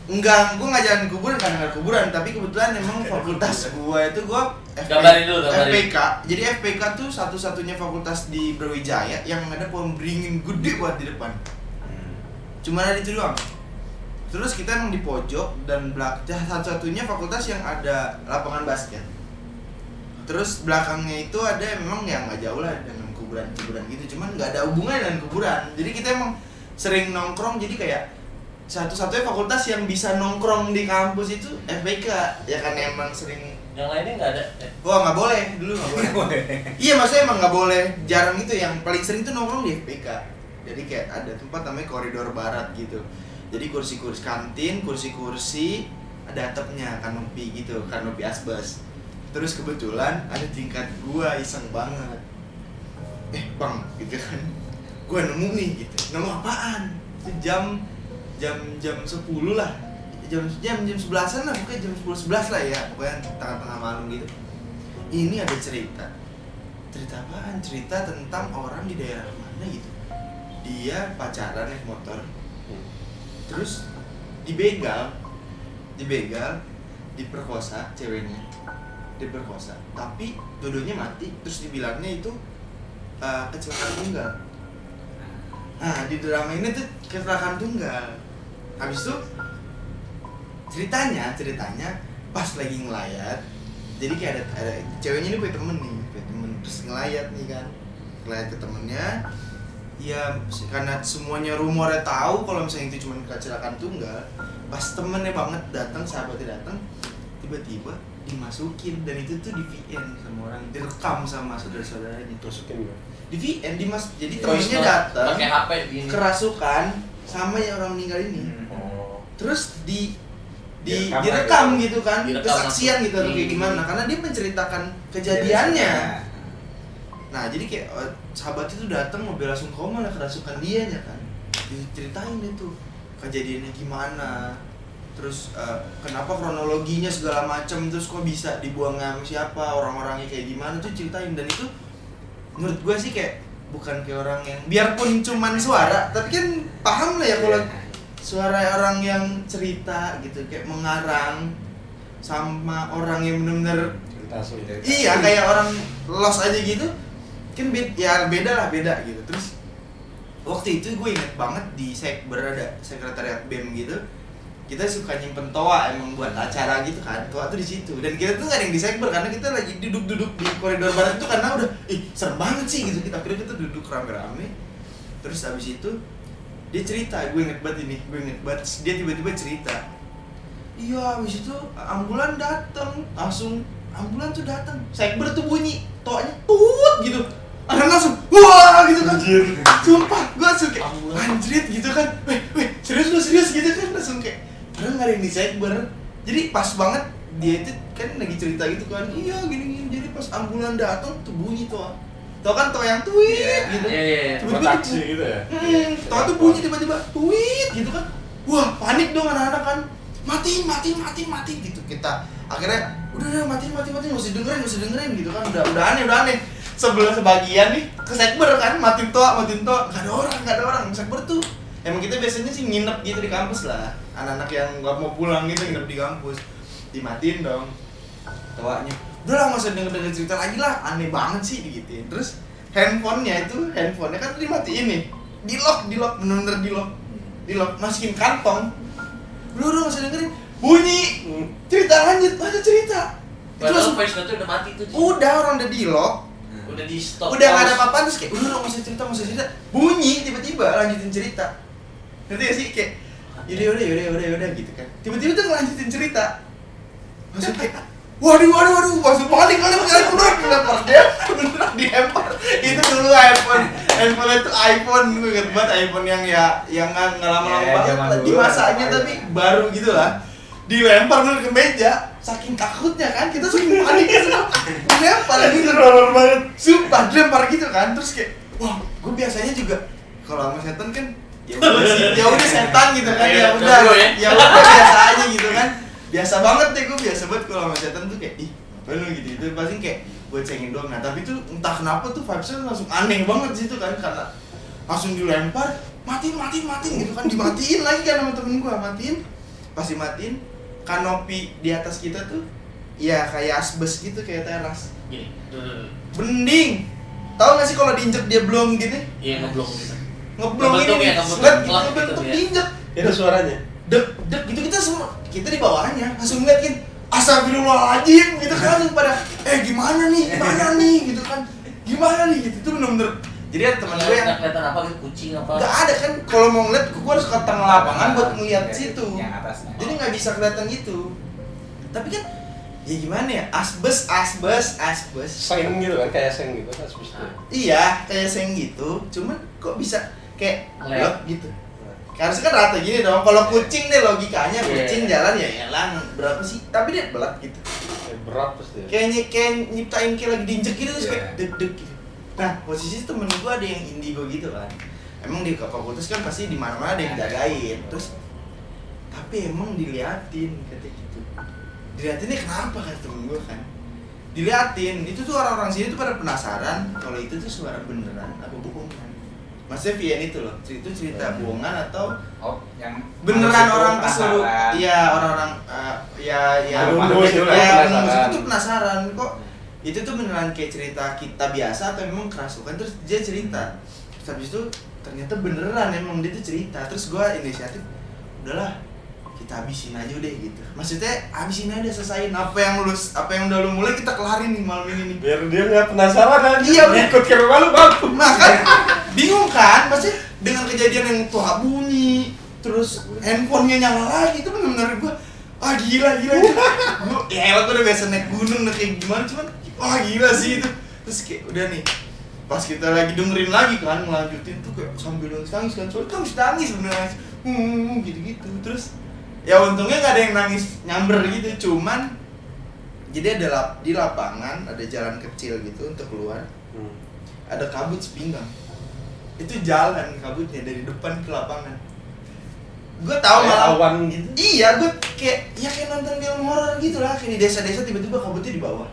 Enggak, gue nggak jalan kuburan karena nggak kuburan, tapi kebetulan emang fakultas gue itu gue Gambarin dulu. FPK. Jadi FPK tuh satu-satunya fakultas di Brawijaya yang ada pohon beringin gede buat di depan. Cuma ada itu doang. Terus kita emang di pojok dan satu-satunya fakultas yang ada lapangan basket. Terus belakangnya itu ada memang yang nggak jauh lah dengan kuburan gitu, cuman nggak ada hubungannya dengan kuburan. Jadi kita emang sering nongkrong, jadi kayak satu-satunya fakultas yang bisa nongkrong di kampus itu FPK, ya kan emang sering. Yang lainnya nggak ada. Wah nggak boleh, dulu nggak boleh. Iya maksudnya emang nggak boleh, jarang itu. Yang paling sering tuh nongkrong di FPK. Jadi kayak ada tempat namanya koridor barat gitu. Jadi kursi-kursi kantin, kursi-kursi ada atapnya, kanopi gitu, kanopi asbes. Terus kebetulan ada tingkat gua iseng banget. Bang, gitu kan. Gua nemu nih gitu. Nemu apaan? Itu jam 10 lah. Jam 11-an lah, pokoknya jam 10-11 lah ya. Pokoknya tengah-tengah malam gitu. Ini ada cerita. Cerita apaan? Cerita tentang orang di daerah mana gitu. Dia pacaran naik motor. Terus dibegal, diperkosa ceweknya, tapi dua-duanya mati. Terus dibilangnya itu kecelakaan tunggal. Nah di drama ini tuh kecelakaan tunggal. Habis itu ceritanya pas lagi ngelayat, jadi kayak ada ceweknya ini punya temen terus ngelayat nih kan, ngelayat ke temennya. Ya karena semuanya rumornya tahu kalau misalnya itu cuma kecelakaan tunggal. Pas temennya banget datang, sahabatnya datang, tiba-tiba dimasukin, dan itu tuh di VN sama orang, direkam sama saudara-saudaranya. Masukin gak? Di VN jadi Voice temennya note, datang pakai HP gini. kerasukan sama yang orang meninggal ini. Oh. Terus Direkam direkam lagi. gitu kan, Direkam kesaksian langsung. gitu atau kayak gimana, karena dia menceritakan kejadiannya. Nah jadi kayak sahabat itu datang mobil langsung koma lah kerasukan dianya kan, diceritain itu kejadiannya gimana, terus kenapa kronologinya segala macam, terus kok bisa dibuang sama siapa, orang-orangnya kayak gimana tuh ceritain. Dan itu menurut gue sih kayak bukan kayak orang yang biarpun cuman suara, tapi kan paham lah ya kalau suara orang yang cerita gitu, kayak mengarang sama orang yang benar-benar Cerita asli. iya kayak orang los aja gitu kan, beda gitu. Terus waktu itu gue inget banget di Sekber ada sekretariat BEM gitu, kita suka nyimpen toa emang buat acara gitu kan, toa tuh di situ. Dan kita tuh nggak ada yang di Sekber karena kita lagi duduk di koridor barat itu karena udah serem banget sih gitu. Kita akhirnya kita duduk rame-rame. Terus abis itu dia cerita, gue inget banget, dia tiba-tiba cerita, iya abis itu ambulan datang, langsung ambulan tuh datang, Sekber tuh bunyi, toanya tut gitu, ada langsung wah gitu kan, sumpah gue langsung kayak anjrit gitu kan, weh serius gitu kan, langsung kayak padahal nggak ada yang di Sekber. Jadi pas banget dia itu kan lagi cerita gitu kan, iya gini, jadi pas ambulan datang tuh bunyi toa. Tau kan toa yang tweet gitu. Iya. Tiba-tiba Taksi gitu ya. toa tuh bunyi tiba-tiba tweet gitu kan. Wah, panik dong anak-anak kan. Matiin gitu. Kita akhirnya udah matiin enggak usah dengerin gitu kan. Udah aneh. Sebagian nih ke Sekber kan, matiin toa. Enggak ada orang. Sekber tuh emang kita biasanya sih nginep gitu di kampus lah. Anak-anak yang enggak mau pulang gitu nginep di kampus. Dimatiin dong toanya. Udah lah, nggak usah denger cerita lagi lah, aneh banget sih digituin. Terus handphonenya kan dimatiin nih, di lock, bener-bener di lock, masukin kantong. Udah nggak usah dengerin, bunyi, cerita lanjut cerita. Itu Padahal langsung, voice note udah mati tuh. udah orang udah di lock, Udah di stop. udah nggak ada apa-apa, terus kayak udah nggak usah cerita, bunyi tiba-tiba lanjutin cerita. Ngerti gak sih kayak, yaudah gitu kan. Tiba-tiba tuh ngelanjutin cerita, langsung kayak waduh, masuk panik kali dilempar dilempar. Itu dulu iPhone itu iPhone, gue inget banget iPhone yang nggak lama-lama banget di masanya tapi baru gitu lah. Dilempar ke meja, saking takutnya kan, kita saking paniknya semua dilempar gitu. Horor banget. Sumpah dilempar gitu kan, terus kayak wah, gue biasanya juga kalau sama setan kan ya udah setan gitu kan, ya udah biasa aja gitu kan. Biasa banget gue biasa banget kalau sama setan tuh kayak apa lu gitu pasti kayak gue cengin doang. Nah tapi tuh entah kenapa tuh vibesnya langsung aneh banget di situ kan, karena langsung dilempar, matiin gitu kan, dimatiin lagi kan sama temen gue, pas dimatiin kanopi di atas kita tuh ya kayak asbes gitu, kayak teras Gini. bening. Tahu nggak sih kalau diinjek dia blong gini, Iya, ngeblong gitu. ngeblong Ngebentuk ini ya, ngebentuk slet plak gitu, gitu bentuk ya. diinjek Itu suaranya. dek gitu, kita di bawahnya langsung ngeliatin astagfirullahaladzim gitu kan, langsung pada gimana nih gitu kan, gimana nih gitu. Itu bener-bener jadi ada teman gue yang kelihatan apa gitu, kucing apa. nggak ada kan, kalau mau ngeliat gue harus ke tengah lapangan buat ngeliat situ, Yang atasnya. jadi nggak bisa kelihatan gitu. Tapi kan ya gimana ya, asbes Seng gitu kan, kayak seng gitu kan asbes tuh. iya kayak seng gitu, cuman kok bisa kayak Lewat. blok gitu. Harusnya kan rata gini dong. Kalau kucing deh logikanya, kucing jalan ya elang berapa sih? Tapi dia belat gitu. Kayak berat pasti. Kayak nyiptain kayak lagi diinjek gitu terus kayak Iya. deg gitu. Nah, posisi temen gue ada yang indigo gitu kan. Emang di fakultas kan pasti di mana-mana ada yang jagain. Terus tapi emang diliatin kata gitu. Diliatinnya kenapa kata temen gue kan? Diliatin, itu tuh orang-orang sini tuh pada penasaran kalau itu tuh suara beneran apa bohongan. Maksudnya VN itu loh, itu cerita bohongan atau yang beneran harus orang itu kesuruh. penasaran. Iya, orang-orang Alumnus itu lah, penasaran. alumnus itu penasaran kok. Itu tuh beneran kayak cerita kita biasa atau memang kerasukan. Terus dia cerita. Terus habis itu ternyata beneran emang dia tuh cerita. Terus gue inisiatif, udahlah kita habisin aja deh gitu. Maksudnya habisin aja, selesaiin apa yang udah lu mulai, kita kelarin nih malam ini nih. Biar dia nggak penasaran dan Iya, ikut ke rumah lu bagus. Nah kan bingung kan, maksudnya dengan kejadian yang tuh bunyi, terus handphonenya nyala lagi, itu bener-bener gue gila gue ya elah, gue udah biasa naik gunung udah kayak gimana, cuman gila sih itu. Terus kayak udah nih, pas kita lagi dengerin lagi kan, ngelanjutin tuh kayak sambil nangis kan, soalnya kan bisa nangis sebenarnya gitu-gitu. Terus ya untungnya nggak ada yang nangis nyamber gitu, cuman jadi ada di lapangan ada jalan kecil gitu untuk keluar, ada kabut sepinggang, itu jalan kabutnya dari depan ke lapangan. Gue tahu malah awan gitu. Iya, gue kayak nonton film horor gitu lah, kayak di desa-desa tiba-tiba kabutnya di bawah.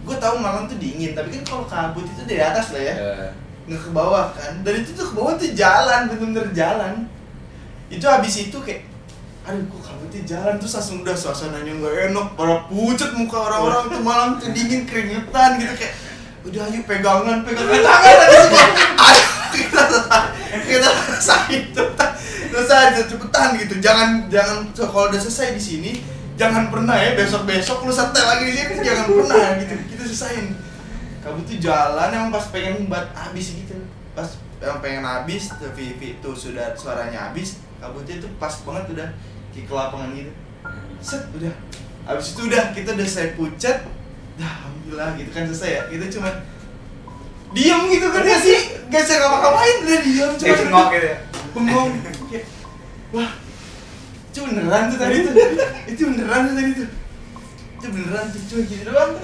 Gue tahu malam tuh dingin, tapi kan kalau kabut itu dari atas lah ya, nggak ke bawah kan. Dan itu tuh ke bawah tuh jalan, bener-bener jalan. Itu habis itu kayak, aduh kok kabutnya jalan, terus langsung udah suasananya nggak enak, pada pucet muka orang-orang tuh, malam tuh dingin keringetan gitu kayak, udah ayo pegangan tangan lagi sih, ayo kita selesai tuh. Selesai cepetan gitu, jangan kalau udah selesai di sini jangan pernah ya besok lu setel lagi di sini, jangan pernah gitu, kita selesaiin. Kabut tuh jalan emang pas pengen habis gitu, pas yang pengen habis tuh sudah suaranya habis, kabutnya tuh pas banget udah ke lapangan gitu, set udah habis itu udah kita udah selesai pucat, dah alhamdulillah gitu kan selesai ya, kita cuma diem gitu kan ya sih, gak bisa ngapa-ngapain, udah diem cuma cengok gitu ya. bengong kayak, wah itu beneran tuh tadi tuh, itu beneran tuh cuma gitu doang,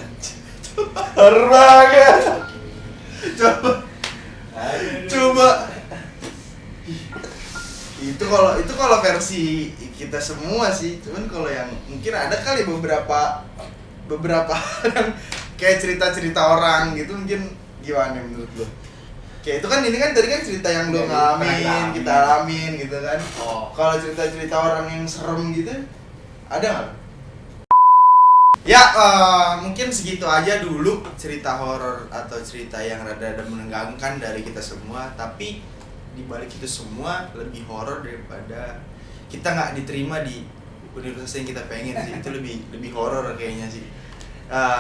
Horor banget. coba itu kalau versi kita semua sih, cuman kalau yang mungkin ada kali beberapa yang kayak cerita orang gitu, mungkin gimana menurut lo? Kayak itu kan, ini kan tadi kan cerita yang lo ngalamin, kita alamin gitu kan. Kalau cerita orang yang serem gitu, ada nggak? Ya mungkin segitu aja dulu cerita horor atau cerita yang rada-rada menegangkan dari kita semua. Tapi dibalik itu semua lebih horor daripada kita nggak diterima di universitas yang kita pengen sih. Itu lebih horor kayaknya sih.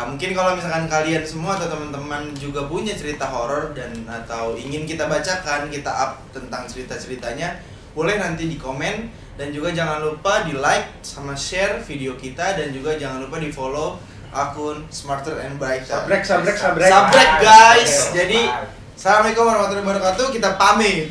Mungkin kalau misalkan kalian semua atau teman-teman juga punya cerita horor dan atau ingin kita bacakan, kita up tentang cerita-ceritanya, boleh nanti di komen, dan juga jangan lupa di like sama share video kita, dan juga jangan lupa di follow akun Smarter and Brighter. Sabrek guys. Jadi assalamualaikum warahmatullahi wabarakatuh, kita pamit.